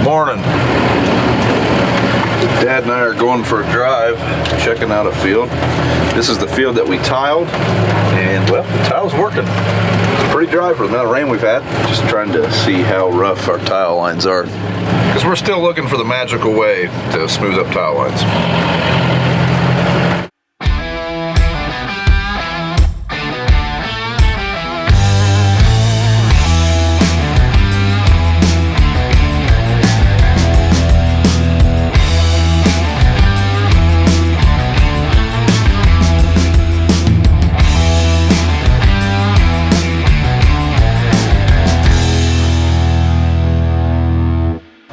Morning. Dad and I are going for a drive, checking out a field. This is the field that we tiled, and well, the tile's working. It's pretty dry for the amount of rain we've had. Just trying to see how rough our tile lines are, because we're still looking for the magical way to smooth up tile lines.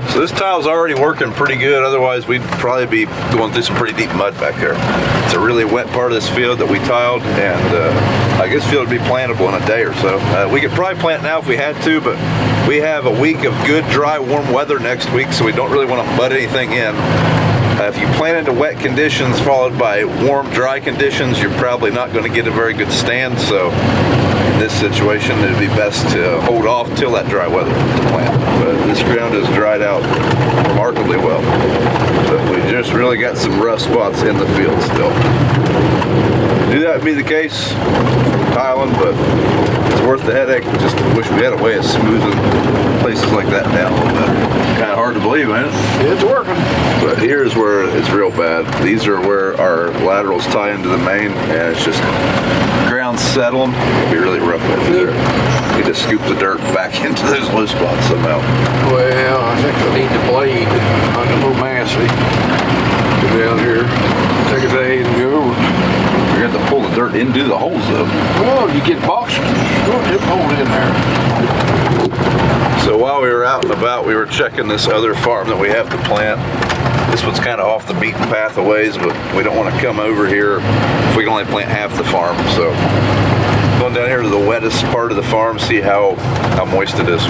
So this tile's already working pretty good, otherwise we'd probably be going through some pretty deep mud back there. It's a really wet part of this field that we tiled, and I guess the field would be plantable in a day or so. We could probably plant now if we had to, but we have a week of good, dry, warm weather next week, so we don't really want to mud anything in. If you plant into wet conditions followed by warm, dry conditions, you're probably not going to get a very good stand, so in this situation it'd be best to hold off till that dry weather to plant. But this ground has dried out remarkably well, but we just really got some rough spots in the field still. Knew that would be the case tiling, but it's worth the headache. Just wish we had a way of smoothing places like that down a little better. Kind of hard to believe, ain't it? It's working. But here's where it's real bad. These are where our laterals tie into the main, and it's just ground settling. It'll be really rough right there. You just scoop the dirt back into those low spots somehow. Well, I think I need the blade on the little massey. Go down here, take a day and go over. You're going to have to pull the dirt into the holes though. Well, you get boxes, just hold it in there. So while we were out and about, we were checking this other farm that we have to plant. This one's kind of off the beaten path a ways, but we don't want to come over here if we can only plant half the farm. So going down here to the wettest part of the farm, see how moist it is.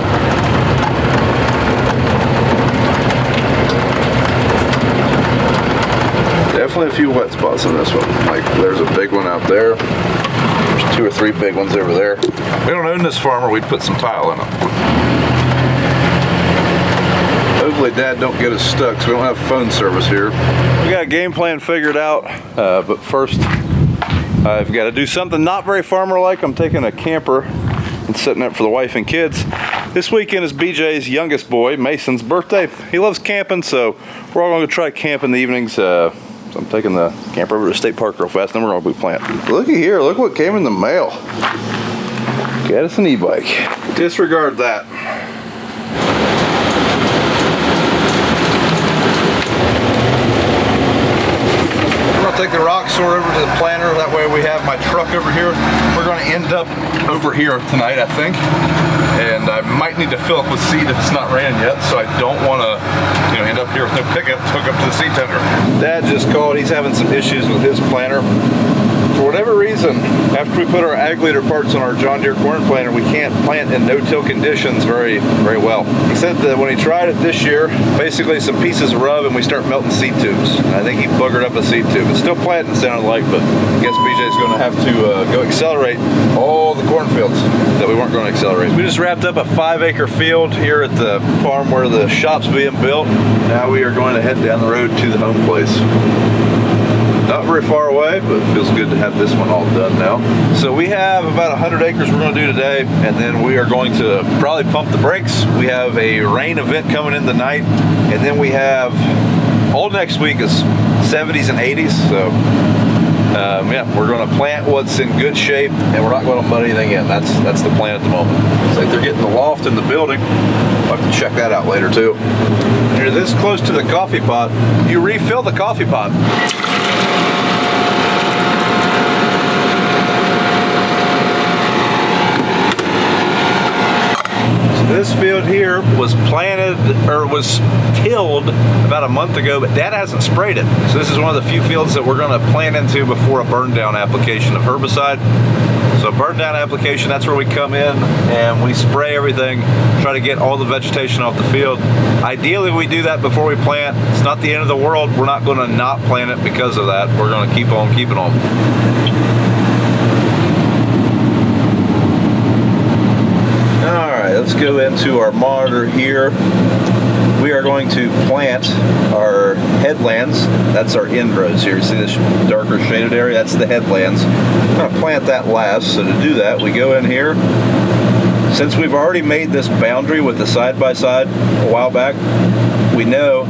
Definitely a few wet spots in this one. Like there's a big one out there. There's 2 or 3 big ones over there. We don't own this farm, or we'd put some tile in it. Hopefully Dad don't get us stuck, so we don't have phone service here. We got a game plan figured out, but first I've got to do something not very farmer-like. I'm taking a camper and setting up for the wife and kids. This weekend is BJ's youngest boy, Mason's birthday. He loves camping, so we're all going to try camp in the evenings. So I'm taking the camper over to the state park real fast, and then we're going to be planting. Looky here, look what came in the mail. Got us an e-bike. Disregard that. Take the rock sort over to the planter, that way we have my truck over here. We're going to end up over here tonight, I think, and I might need to fill up with seed if it's not raining yet, so I don't want to end up here with no pickup to hook up to the seed tender. Dad just called. He's having some issues with his planter. For whatever reason, after we put our ag leader parts on our John Deere corn planter, we can't plant in no-till conditions very well. He said that when he tried it this year, basically some pieces rub and we start melting seed tubes. And I think he boogered up a seed tube. It's still planting, sounded like, but I guess BJ's going to have to go accelerate all the cornfields that we weren't going to accelerate. We just wrapped up a 5-acre field here at the farm where the shop's being built. Now we are going to head down the road to the home place. Not very far away, but it feels good to have this one all done now. So we have about 100 acres we're going to do today, and then we are going to probably pump the brakes. We have a rain event coming in tonight, and then we have all next week is 70s and 80s. So yeah, we're going to plant what's in good shape, and we're not going to mud anything in. That's the plan at the moment. It's like they're getting the loft in the building. I'll have to check that out later too. When you're this close to the coffee pot, you refill the coffee pot. This field here was planted, or was tilled about a month ago, but Dad hasn't sprayed it. So this is one of the few fields that we're going to plant into before a burn down application of herbicide. So burn down application, that's where we come in and we spray everything, try to get all the vegetation off the field. Ideally we do that before we plant. It's not the end of the world. We're not going to not plant it because of that. We're going to keep on keeping on. Alright, let's go into our monitor here. we are going to plant our headlands. That's our end rows here. You see this darker shaded area? That's the headlands. I'm going to plant that last. So to do that, we go in here. Since we've already made this boundary with the side-by-side a while back, we know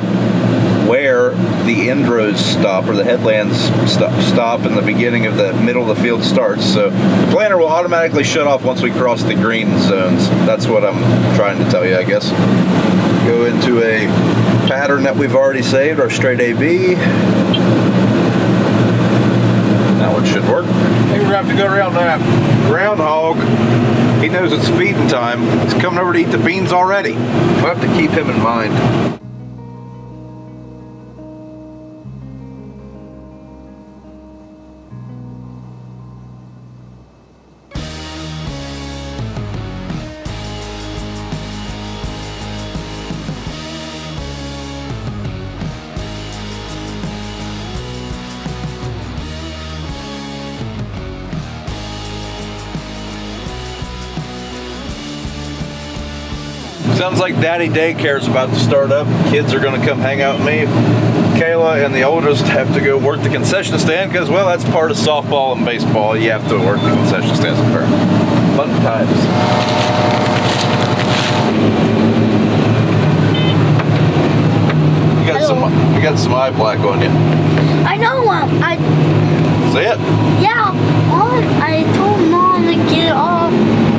where the end rows stop, or the headlands stop, and the beginning of the middle of the field starts. So the planter will automatically shut off once we cross the green zones. That's what I'm trying to tell you, I guess. Go into a pattern that we've already saved, our straight AB. Now it should work. I think we're gonna have to go around that groundhog. He knows it's feeding time. He's coming over to eat the beans already. We'll have to keep him in mind. Sounds like Daddy Daycare is about to start up. Kids are going to come hang out with me. Kayla and the oldest have to go work the concession stand because, well, that's part of softball and baseball. You have to work the concession stands up there. Fun times. You got some eye black on you. I know. See it? Yeah. I told Mom to get it off.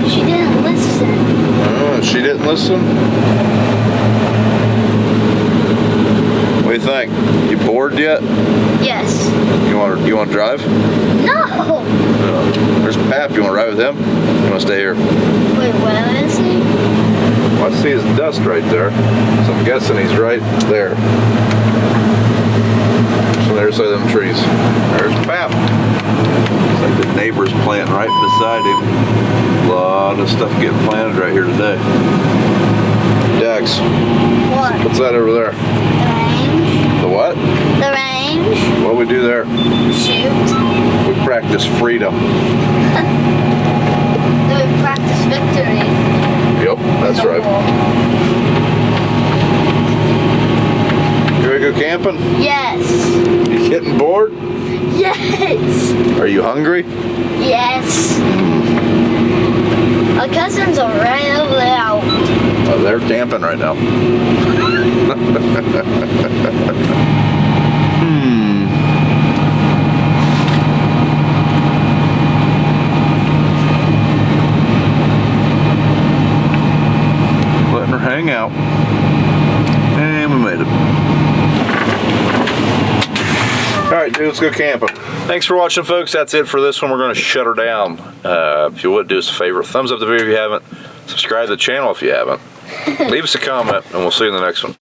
She didn't listen. She didn't listen? What do you think? You bored yet? Yes. You want to drive? No. There's Pap. You want to ride with him? You want to stay here? Wait, where is he? Well, I see his dust right there, so I'm guessing he's right there. So there's them trees. There's Pap. It's like the neighbor's planting right beside him. A lot of stuff getting planted right here today. Dax, What? what's that over there? The range. The what? The range. What do we do there? Shoot. We practice freedom. We practice victory. Yep, that's right. You ready to go camping? Yes. You getting bored? Yes. Are you hungry? Yes. Our cousins are right over there. Oh, they're camping right now. Letting her hang out. And we made it. Alright, dude, let's go camping. Thanks for watching, folks. That's it for this one. We're going to shut her down. If you would, do us a favor. Thumbs up the video if you haven't. Subscribe to the channel if you haven't. Leave us a comment, and we'll see you in the next one.